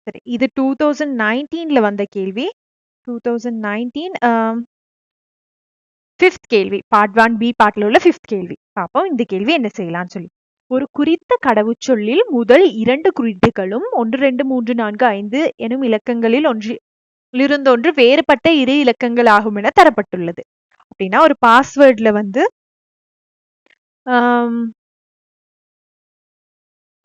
சரி, இது 2019ல வந்த கேள்வி. 2019 5th கேள்வி. பார்ட் 1B பார்ட்ல உள்ள 5th கேள்வி. பாப்போம் இந்த கேள்வி என்ன செய்யலாம்னு சொல்லி. ஒரு குறித்த கடவுச்சொல்லில் முதல் 2 குறியீடுகளும் 1, 2, 3, 4, 5 எனும் இலக்கங்களில் ஒன்றிலிருந்தொன்று வேறுபட்ட இரு இலக்கங்கள் ஆகும் என தரப்பட்டுள்ளது. அப்படின்னா ஒரு பாஸ்வேர்ட்ல வந்து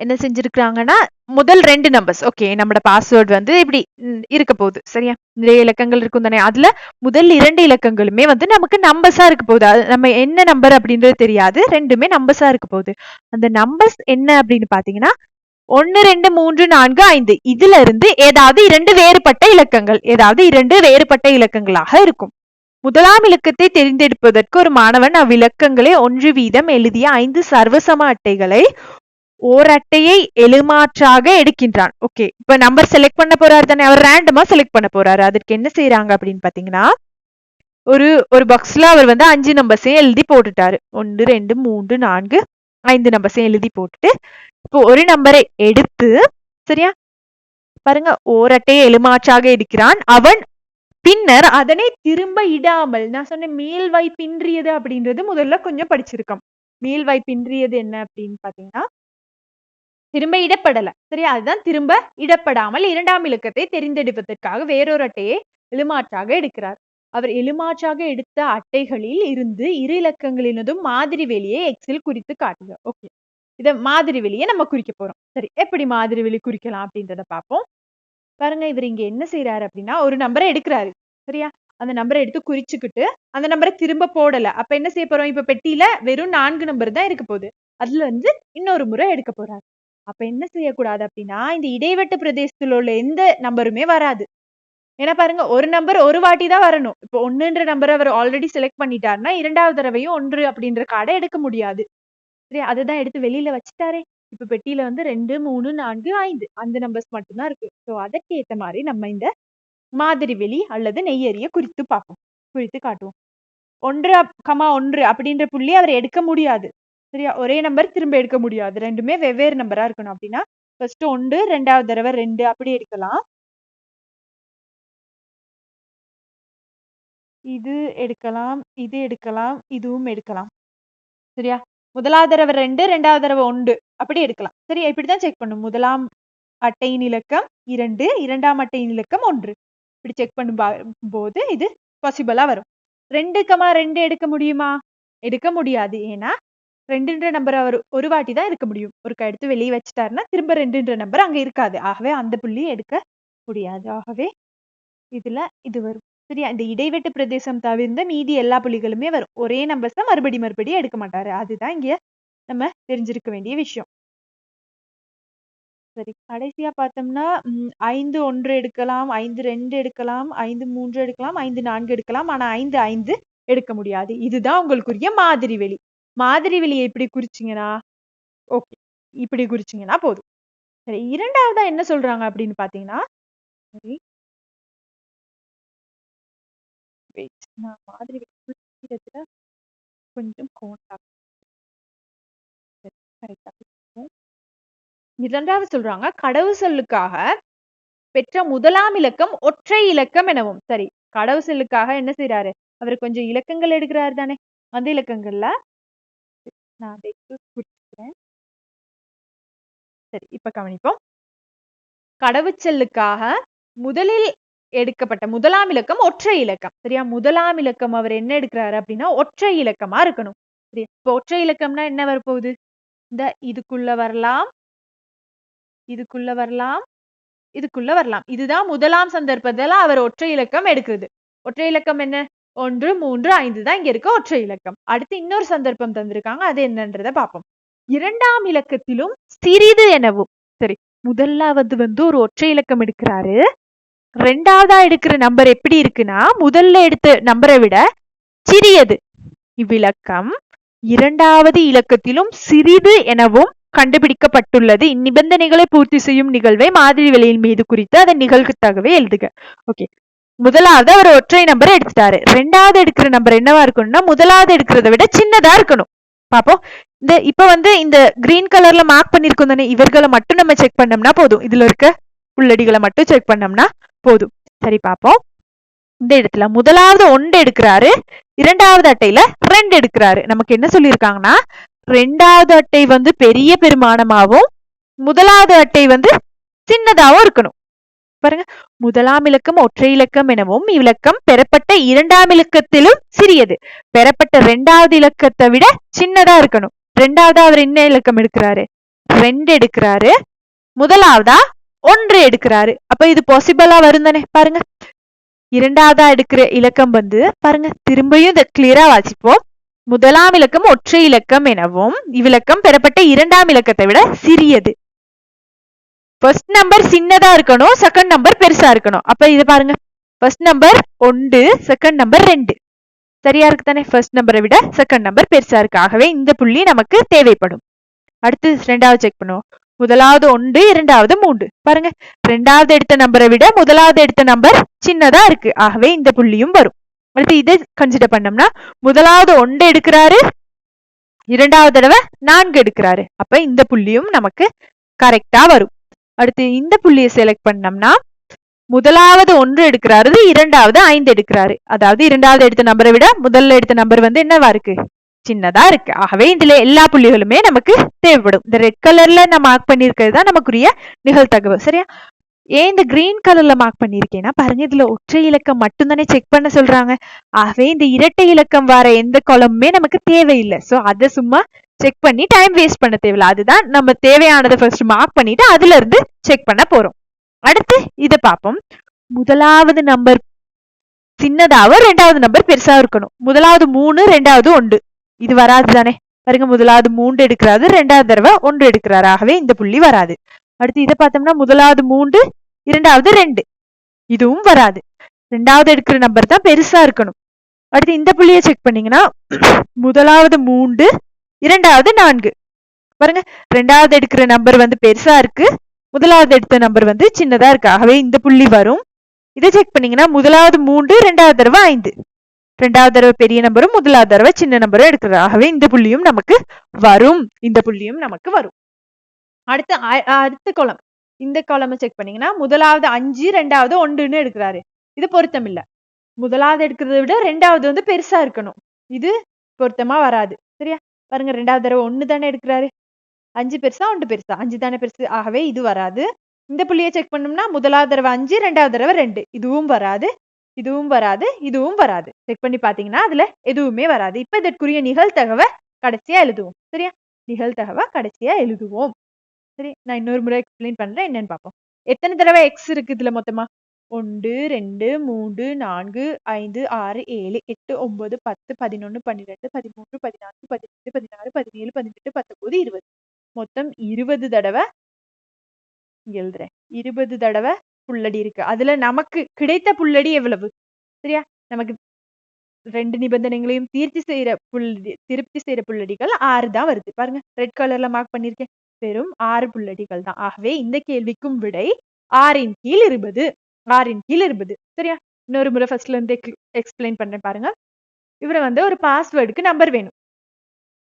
என்ன செஞ்சிருக்காங்கன்னா முதல் 2 நம்பர்ஸ் ஓகே நம்மளோட பாஸ்வேர்ட் வந்து இப்படி இருக்க போகுது சரியா, நிறைய இலக்கங்கள் இருக்கும் தானே, அதுல முதல் 2 இலக்கங்களுமே வந்து நமக்கு நம்பர்ஸா இருக்க போகுது. அது நம்ம என்ன நம்பர் அப்படின்றது தெரியாது, ரெண்டுமே நம்பர்ஸா இருக்க போகுது. அந்த நம்பர்ஸ் என்ன அப்படின்னு பாத்தீங்கன்னா 1, 2, 3, 4, 5 இதுல இருந்து ஏதாவது 2 வேறுபட்ட இலக்கங்கள், ஏதாவது 2 வேறுபட்ட இலக்கங்களாக இருக்கும். முதலாம் இலக்கத்தை தெரிந்தெடுப்பதற்கு ஒரு மாணவன் அவ்விலக்கங்களை 1 வீதம் எழுதிய 5 சர்வசம அட்டைகளை ஓர் அட்டையை எலுமாற்றாக எடுக்கின்றான். ஓகே, இப்ப நம்பர் செலக்ட் பண்ண போறாரு தானே, அவர் ரேண்டமா செலக்ட் பண்ண போறாரு. அதுக்கு என்ன செய்யறாங்க அப்படின்னு பாத்தீங்கன்னா ஒரு பாக்ஸ்ல அவர் வந்து 5 நம்பர்ஸையும் எழுதி போட்டுட்டாரு. 1, 2, 3, 4, 5 நம்பர்ஸையும் எழுதி போட்டுட்டு இப்போ ஒரு நம்பரை எடுத்து சரியா பாருங்க ஓர் அட்டையை எலுமாற்றாக எடுக்கிறான் அவன். பின்னர் அதனை திரும்ப இடாமல், நான் சொன்னேன் மீள்வாய் பின்றியது அப்படின்றது முதல்ல கொஞ்சம் படிச்சிருக்கோம். மீள்வாய் பின்றியது என்ன அப்படின்னு பாத்தீங்கன்னா திரும்ப இடப்படல சரியா, அதுதான் திரும்ப இடப்படாமல் 2ஆம் இலக்கத்தை தெரிந்தெடுப்பதற்காக வேறொரு அட்டையை எலுமாற்றாக எடுக்கிறார். அவர் எலுமாற்றாக எடுத்த அட்டைகளில் இருந்து இரு இலக்கங்களினதும் மாதிரி வெளியை எக்ஸில் குறித்து காட்டுங்க. ஓகே, இத மாதிரி வெளியை நம்ம குறிக்க போறோம். சரி, எப்படி மாதிரி வெளி குறிக்கலாம் அப்படின்றத பார்ப்போம். பாருங்க இவர் இங்க என்ன செய்யறாரு அப்படின்னா ஒரு நம்பரை எடுக்கிறாரு சரியா, அந்த நம்பரை எடுத்து குறிச்சுக்கிட்டு அந்த நம்பரை திரும்ப போடல. அப்ப என்ன செய்ய போறோம், இப்ப பெட்டியில வெறும் 4 நம்பர் தான் இருக்க போகுது, அதுல வந்து இன்னொரு முறை எடுக்க போறாரு. அப்ப என்ன செய்யக்கூடாது அப்படின்னா இந்த இடைவெட்டு பிரதேசத்துல உள்ள எந்த நம்பருமே வராது. ஏன்னா பாருங்க ஒரு நம்பர் ஒரு வாட்டி தான் வரணும். இப்போ 1ன்ற நம்பர் அவர் ஆல்ரெடி செலக்ட் பண்ணிட்டாருன்னா 2வது தடவையும் 1 அப்படின்ற கார்டை எடுக்க முடியாது. சரி, அதுதான் எடுத்து வெளியில வச்சுட்டாரே. இப்ப பெட்டியில வந்து 2, 3, 4, 5 அந்த நம்பர்ஸ் மட்டும்தான் இருக்கு. ஸோ அதற்கு ஏத்த மாதிரி நம்ம இந்த மாதிரி வெளி அல்லது நெய்யறிய குறித்து பார்ப்போம், குறித்து காட்டுவோம். 1,1 அப்படின்ற புள்ளி அவர் எடுக்க முடியாது சரியா, ஒரே நம்பர் திரும்ப எடுக்க முடியாது, ரெண்டுமே வெவ்வேறு நம்பரா இருக்கணும். அப்படின்னா ஃபர்ஸ்ட் 1, 2வது தடவை 2 அப்படி எடுக்கலாம். இது எடுக்கலாம், இது எடுக்கலாம், இதுவும் எடுக்கலாம் சரியா. முதலாவது தடவை 2, 2வது தடவை 1 அப்படி எடுக்கலாம் சரியா. இப்படிதான் செக் பண்ணும். முதலாம் அட்டையின் இலக்கம் 2, 2ஆம் அட்டையின் இலக்கம் 1 இப்படி செக் பண்ணும் போது இது பாசிபிளா வரும். 2,2 எடுக்க முடியுமா, எடுக்க முடியாது. ஏன்னா 2ன்ற நம்பர் அவர் ஒரு வாட்டி தான் எடுக்க முடியும். ஒரு எடுத்து வெளியே வச்சுட்டாருன்னா திரும்ப 2ன்ற நம்பர் அங்க இருக்காது. ஆகவே அந்த புள்ளி எடுக்க முடியாது. ஆகவே இதுல இது வரும் சரியா. இந்த இடைவெட்டு பிரதேசம் தவிர்ந்த மீதி எல்லா புள்ளிகளுமே வரும். ஒரே நம்பர்ஸ் தான் மறுபடியும் எடுக்க மாட்டாரு. அதுதான் இங்க நம்ம தெரிஞ்சிருக்க வேண்டிய விஷயம். சரி, கடைசியா பார்த்தோம்னா 5, 1 எடுக்கலாம், 5, 2 எடுக்கலாம், 5, 3 எடுக்கலாம், 5, 4 எடுக்கலாம். ஆனா 5, 5 எடுக்க முடியாது. இதுதான் உங்களுக்குரிய மாதிரி வெளி. மாதிரி வெளியை இப்படி குறிச்சிங்கன்னா ஓகே, இப்படி குறிச்சிங்கன்னா போதும். சரி, இரண்டாவதா என்ன சொல்றாங்க அப்படின்னு பாத்தீங்கன்னா சரி நான் மாதிரி வெளி குறிக்கிறதுல கொஞ்சம் கோண்டா கரெக்டா. இரண்டாவது சொல்றாங்க கடவு சொல்லுக்காக பெற்ற முதலாம் இலக்கம் ஒற்றை இலக்கம் எனவும். சரி, கடவு சொல்லுக்காக என்ன செய்யறாரு, அவர் கொஞ்சம் இலக்கங்கள் எடுக்கிறாரு தானே, அந்த இலக்கங்கள்ல நான் குறிக்கிறேன். சரி, இப்ப கவனிப்போம். கடவுச்சொல்லுக்காக முதலில் எடுக்கப்பட்ட முதலாம் இலக்கம் ஒற்றை இலக்கம் சரியா. முதலாம் இலக்கம் அவர் என்ன எடுக்கிறாரு அப்படின்னா ஒற்றை இலக்கமா இருக்கணும் சரியா. இப்ப ஒற்றை இலக்கம்னா என்ன வரப்போகுது, இந்த இதுக்குள்ள வரலாம், இதுக்குள்ள வரலாம், இதுக்குள்ள வரலாம். இதுதான் முதலாம் சந்தர்ப்பத்துல அவர் ஒற்றை இலக்கம் எடுக்குது. ஒற்றை இலக்கம் என்ன, 1, 3, 5 தான் இங்க இருக்க ஒற்றை இலக்கம். அடுத்து இன்னொரு சந்தர்ப்பம் தந்திருக்காங்க, அது என்னன்றத பார்ப்போம். 2ஆம் இலக்கத்திலும் சிறிது எனவும். சரி, முதலாவது வந்து ஒரு ஒற்றை இலக்கம் எடுக்கிறாரு. 2ஆவதா எடுக்கிற நம்பர் எப்படி இருக்குன்னா முதல்ல எடுத்த நம்பரை விட சிறியது. இவ்விலக்கம் 2வது இலக்கத்திலும் சிறிது எனவும் கண்டுபிடிக்கப்பட்டுள்ளது. இந்நிபந்தனைகளை பூர்த்தி செய்யும் நிகழ்வை மாதிரி வெளியின் மீது குறித்து அதன் நிகழ்வுத்தாகவே எழுதுக. ஓகே, முதலாவது அவர் ஒற்றை நம்பரை எடுத்துட்டாரு. 2வது எடுக்கிற நம்பர் என்னவா இருக்கணும்னா முதலாவது எடுக்கிறத விட சின்னதா இருக்கணும். பாப்போம். இப்ப வந்து இந்த கிரீன் கலர்ல மார்க் பண்ணிருக்கோம் தானே, இவர்களை மட்டும் நம்ம செக் பண்ணோம்னா போதும். இதுல இருக்க புள்ளடிகளை மட்டும் செக் பண்ணோம்னா போதும். சரி பார்ப்போம். இந்த இடத்துல முதலாவது 1 எடுக்கிறாரு, இரண்டாவது அட்டையில 2 எடுக்கிறாரு. நமக்கு என்ன சொல்லியிருக்காங்கன்னா, ரெண்டாவது அட்டை வந்து பெரிய பெருமானமாவும் முதலாவது அட்டை வந்து சின்னதாவும் இருக்கணும். பாருங்க, முதலாம் இலக்கம் ஒற்றை இலக்கம் எனவும் இலக்கம் பெறப்பட்ட இரண்டாம் இலக்கத்திலும் சிறியது, பெறப்பட்ட இரண்டாவது இலக்கத்தை விட சின்னதா இருக்கணும். ரெண்டாவது அவர் என்ன இலக்கம் எடுக்கிறாரு? 2 எடுக்கிறாரு. முதலாவதா 1 எடுக்கிறாரு. அப்ப இது பாசிபிளா வரும் தானே? பாருங்க, இரண்டாவதா எடுக்கிற இலக்கம் வந்து பாருங்க, திரும்பியும் இதை கிளியரா வாசிப்போம். முதலாம் இலக்கம் ஒற்றை இலக்கம் எனவும் இவ்விலக்கம் பெறப்பட்ட இரண்டாம் இலக்கத்தை விட சிறியது. ஃபர்ஸ்ட் நம்பர் சின்னதா இருக்கணும், செகண்ட் நம்பர் பெருசா இருக்கணும். அப்ப இது பாருங்க, ஃபர்ஸ்ட் நம்பர் 1, செகண்ட் நம்பர் 2. சரியா இருக்கு தானே? ஃபர்ஸ்ட் நம்பரை விட செகண்ட் நம்பர் பெருசா இருக்கு. ஆகவே இந்த புள்ளி நமக்கு தேவைப்படும். அடுத்து ரெண்டாவது செக் பண்ணுவோம். முதலாவது 1, இரண்டாவது 3. பாருங்க, ரெண்டாவது எடுத்த நம்பரை விட முதலாவது எடுத்த நம்பர் சின்னதா இருக்கு. ஆகவே இந்த புள்ளியும் வரும். அடுத்து இதை கன்சிடர் பண்ணோம்னா, முதலாவது 1 எடுக்கிறாரு, இரண்டாவது தடவை 4 எடுக்கிறாரு. அப்ப இந்த புள்ளியும் நமக்கு கரெக்டா வரும். அடுத்து இந்த புள்ளியை செலக்ட் பண்ணோம்னா, முதலாவது 1 எடுக்கிறாரு, இரண்டாவது 5 எடுக்கிறாரு. அதாவது இரண்டாவது எடுத்த நம்பரை விட முதல்ல எடுத்த நம்பர் வந்து என்னவா இருக்கு? சின்னதா இருக்கு. ஆகவே இதுல எல்லா புள்ளிகளுமே நமக்கு தேவைப்படும். இந்த ரெட் கலர்ல நான் மார்க் பண்ணிருக்கிறது தான் நமக்குரிய நிகழ்தகவு. சரியா? ஏன் இந்த கிரீன் கலர்ல மார்க் பண்ணிருக்கேன்னா, பாருங்க, இதுல ஒற்றை இலக்கம் மட்டும் தானே செக் பண்ண சொல்றாங்க. ஆகவே இந்த இரட்டை இலக்கம் வர எந்த காலமுமே நமக்கு தேவையில்லை. சோ அதை சும்மா செக் பண்ணி டைம் வேஸ்ட் பண்ண தேவையில்லை. அதுதான் நம்ம தேவையானதை ஃபர்ஸ்ட் மார்க் பண்ணிட்டு அதுல இருந்து செக் பண்ண போறோம். அடுத்து இதை பார்ப்போம். முதலாவது நம்பர் சின்னதாவும் ரெண்டாவது நம்பர் பெருசா இருக்கணும். முதலாவது 3, ரெண்டாவது 1. இது வராது தானே? பாருங்க, முதலாவது 3 எடுக்கிறாரு, ரெண்டாவது தடவை 1 எடுக்கிறாரு. ஆகவே இந்த புள்ளி வராது. அடுத்து இதை பார்த்தோம்னா, முதலாவது 3, இரண்டாவது 2. இதுவும் வராது. ரெண்டாவது எடுக்கிற நம்பர் தான் பெருசா இருக்கணும். அடுத்து இந்த புள்ளியை செக் பண்ணீங்கன்னா, முதலாவது 3, இரண்டாவது 4. பாருங்க, ரெண்டாவது எடுக்கிற நம்பர் வந்து பெருசா இருக்கு, முதலாவது எடுத்த நம்பர் வந்து சின்னதா இருக்கு. ஆகவே இந்த புள்ளி வரும். இதை செக் பண்ணீங்கன்னா, முதலாவது 3, ரெண்டாவது தடவை 5. ரெண்டாவது தடவை பெரிய நம்பரும் முதலாவது தடவை சின்ன நம்பரும் எடுக்கிறது. ஆகவே இந்த புள்ளியும் நமக்கு வரும். இந்த புள்ளியும் நமக்கு வரும். அடுத்த காலம், இந்த காலம் செக் பண்ணீங்கன்னா, முதலாவது 5, ரெண்டாவது 1ன்னு எடுக்கிறாரு. இது பொருத்தம் இல்ல. முதலாவது எடுக்கிறத விட ரெண்டாவது வந்து பெருசா இருக்கணும். இது பொருத்தமா வராது. சரியா? பாருங்க, ரெண்டாவது தடவை 1 தானே எடுக்கிறாரு. 5 பெருசா 1 பெருசா? 5 தானே பெருசு. ஆகவே இது வராது. இந்த புள்ளியை செக் பண்ணோம்னா, முதலாவது தடவை 5, ரெண்டாவது தடவை 2. இதுவும் வராது, இதுவும் வராது, இதுவும் வராது. செக் பண்ணி பாத்தீங்கன்னா அதுல எதுவுமே வராது. இப்ப இதற்குரிய நிகழ்தகவை கடைசியா எழுதுவோம். சரியா? நிகழ்தகவை கடைசியா எழுதுவோம். சரி, நான் இன்னொரு முறை எக்ஸ்பிளைன் பண்றேன், என்னன்னு பார்ப்போம். எத்தனை தடவை எக்ஸ் இருக்கு இதுல மொத்தமா? 1, 2, 3, 4, 5, 6, 7, 8, 9, 10, 11, 12, 13, 14, 15, 16, 17, 18, 19, 20. மொத்தம் 20 தடவை எழுதுறேன். 20 தடவை புள்ளடி இருக்கு. அதுல நமக்கு கிடைத்த புள்ளடி எவ்வளவு? சரியா? நமக்கு 2 நிபந்தனைகளையும் திருப்தி செய்யற புள்ளடிகள் 6 தான் வருது. பாருங்க, ரெட் கலர்ல மார்க் பண்ணிருக்கேன். வெறும் 6 புள்ளடிகள் தான். ஆகவே இந்த கேள்விக்கும் விடை 6ன் கீழ் 20. 6ன் கீழ் 20. சரியா? இன்னொரு முறை ஃபர்ஸ்ட்ல இருந்து எக்ஸ்பிளைன் பண்றேன் பாருங்க. இவரை வந்து ஒரு பாஸ்வேர்டுக்கு நம்பர் வேணும்.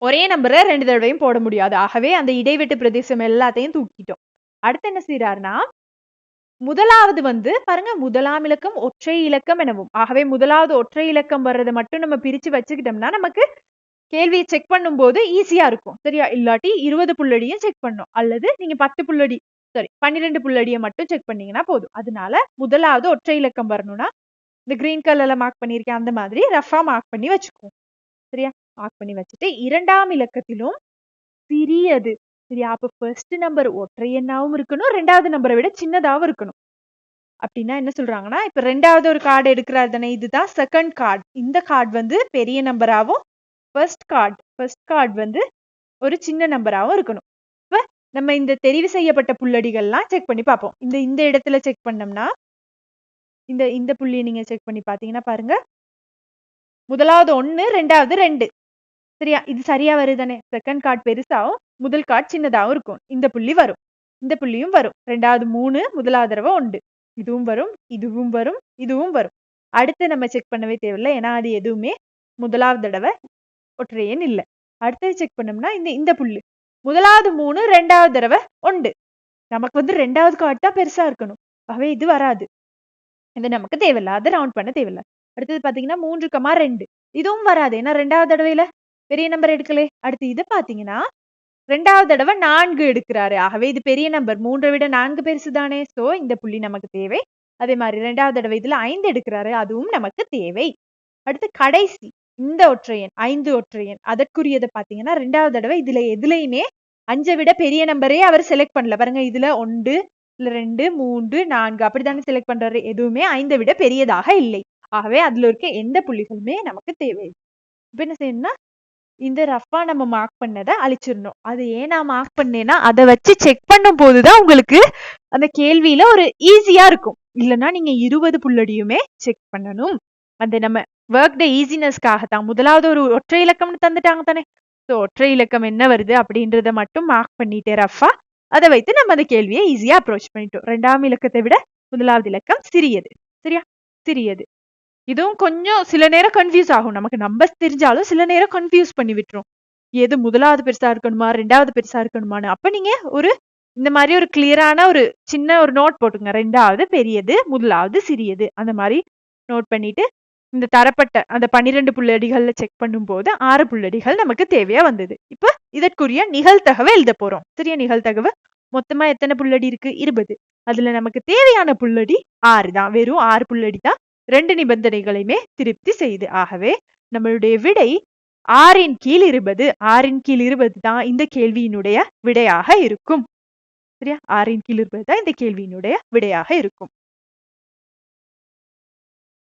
ஒரே நம்பரை 2 தடவையும் போட முடியாது. ஆகவே அந்த இடைவெட்டு பிரதேசம் எல்லாத்தையும் தூக்கிட்டோம். அடுத்து என்ன செய்யறாருன்னா, முதலாவது வந்து பாருங்க, முதலாம் இலக்கம் ஒற்றை இலக்கம் எனவும். ஆகவே முதலாவது ஒற்றை இலக்கம் வர்றதை மட்டும் நம்ம பிரிச்சு வச்சுக்கிட்டோம்னா நமக்கு கேள்வியை செக் பண்ணும் போது ஈஸியா இருக்கும். சரியா? இல்லாட்டி 20 புள்ளடியும் செக் பண்ணும், அல்லது நீங்க 10 புள்ளடி 12 புள்ளடியை மட்டும் செக் பண்ணீங்கன்னா போதும். அதனால முதலாவது ஒற்றை இலக்கம் வரணும்னா இந்த கிரீன் கலர்ல மார்க் பண்ணிருக்கேன், அந்த மாதிரி ரஃபா மார்க் பண்ணி வச்சுக்குவோம். சரியா? மார்க் பண்ணி வச்சுட்டு இரண்டாம் இலக்கத்திலும் சிறியது. சரியா? அப்ப ஃபர்ஸ்ட் நம்பர் ஒற்றை எண்ணாவும் இருக்கணும், ரெண்டாவது நம்பரை விட சின்னதாவும் இருக்கணும். அப்படின்னா என்ன சொல்றாங்கன்னா, இப்ப ரெண்டாவது ஒரு கார்டு எடுக்கிறாரு தானே, இதுதான் செகண்ட் கார்டு. இந்த கார்டு வந்து பெரிய நம்பராகவும் ஃபர்ஸ்ட் கார்டு வந்து ஒரு சின்ன நம்பராகவும் இருக்கணும். இப்ப நம்ம இந்த தெரிவு செய்யப்பட்ட புள்ளடிகள்லாம் செக் பண்ணி பார்ப்போம். இந்த இடத்துல செக் பண்ணோம்னா, இந்த புள்ளியை நீங்க செக் பண்ணி பாத்தீங்கன்னா பாருங்க, முதலாவது 1, ரெண்டாவது 2. சரியா? இது சரியா வருதானே? செகண்ட் கார்டு பெருசாவும் முதல் கார்டு சின்னதாவும் இருக்கும். இந்த புள்ளி வரும், இந்த புள்ளியும் வரும். ரெண்டாவது 3, முதலாவது தடவை 1. இதுவும் வரும், இதுவும் வரும், இதுவும் வரும். அடுத்து நம்ம செக் பண்ணவே தேவையில்லை, ஏன்னா அது எதுவுமே முதலாவது தடவை ஒற்றை எண் இல்லை. அடுத்தது செக் பண்ணோம்னா இந்த புள்ளி முதலாவது 3, ரெண்டாவது தடவை 1. நமக்கு வந்து 2வது கார்டு தான் பெருசா இருக்கணும். ஆகவே இது வராது. இது நமக்கு தேவையில்ல. அத ரவுண்ட் பண்ண தேவையில்ல. அடுத்தது பாத்தீங்கன்னா 3,2 இதுவும் வராது. ஏன்னா 2வது தடவையில பெரிய நம்பர் எடுக்கலே. அடுத்து இது பாத்தீங்கன்னா 2வது தடவை 4 எடுக்கிறாரு. ஆகவே இது பெரிய நம்பர். 3 விட 4 பெருசு தானே. சோ இந்த புள்ளி நமக்கு தேவை. அதே மாதிரி 2வது தடவை இதுல 5 எடுக்கிறாரு. அதுவும் நமக்கு தேவை. அடுத்து கடைசி இந்த ஒற்றையன் 5 ஒற்றையன் அதற்குரியதை பாத்தீங்கன்னா 2வது தடவை இதுல எதுலையுமே 5 விட பெரிய நம்பரே அவர் செலக்ட் பண்ணல. பாருங்க இதுல 1 இல்ல 2 3 4 அப்படித்தானே செலக்ட் பண்றாரு. எதுவுமே 5 விட பெரியதாக இல்லை. ஆகவே அதுல இருக்க எந்த புள்ளிகளுமே நமக்கு தேவை. இப்ப என்ன செய்யணும்னா இந்த ரஃபா நம்ம மார்க் பண்ணதை அழிச்சிடணும். அது ஏன் நான் மார்க் பண்ணேன்னா அதை வச்சு செக் பண்ணும் போதுதான் உங்களுக்கு அந்த கேள்வியில ஒரு ஈஸியா இருக்கும். இல்லைன்னா நீங்க 20 புள்ளடியுமே செக் பண்ணணும். அந்த நம்ம ஒர்க் டே ஈஸினஸ்க்காக தான். முதலாவது ஒரு ஒற்றை இலக்கம்னு தந்துட்டாங்க தானே. ஸோ ஒற்றை இலக்கம் என்ன வருது அப்படின்றத மட்டும் மார்க் பண்ணிட்டே ரஃபா அதை வைத்து நம்ம அந்த கேள்வியை ஈஸியா அப்ரோச் பண்ணிட்டோம். 2ஆம் இலக்கத்தை விட முதலாவது இலக்கம் சிறியது. சரியா? சிறியது. இதுவும் கொஞ்சம் சில நேரம் கன்ஃபியூஸ் ஆகும். நமக்கு நம்பர்ஸ் தெரிஞ்சாலும் சில நேரம் கன்ஃபியூஸ் பண்ணி விட்டுரும். எது முதலாவது பெருசா இருக்கணுமா 2வது பெருசா இருக்கணுமான்னு. அப்ப நீங்க ஒரு இந்த மாதிரி ஒரு கிளியரான ஒரு சின்ன ஒரு நோட் போட்டுங்க. 2வது பெரியது, முதலாவது சிறியது. அந்த மாதிரி நோட் பண்ணிட்டு இந்த தரப்பட்ட அந்த 12 புள்ளடிகள்ல செக் பண்ணும்போது 6 புள்ளடிகள் நமக்கு தேவையா வந்தது. இப்ப இதற்குரிய நிகழ்தகவை எழுத போறோம். சரியா? நிகழ்தகவு மொத்தமா எத்தனை புள்ளடி இருக்கு? 20. அதுல நமக்கு தேவையான புள்ளடி 6 தான். வெறும் 6 புள்ளடி தான் 2 நிபந்தனைகளையுமே திருப்தி செய்யுது. ஆகவே நம்மளுடைய விடை 6/20. 6/20 தான் இந்த கேள்வியினுடைய விடையாக இருக்கும். சரியா? 6/20 தான் இந்த கேள்வியினுடைய விடையாக இருக்கும்.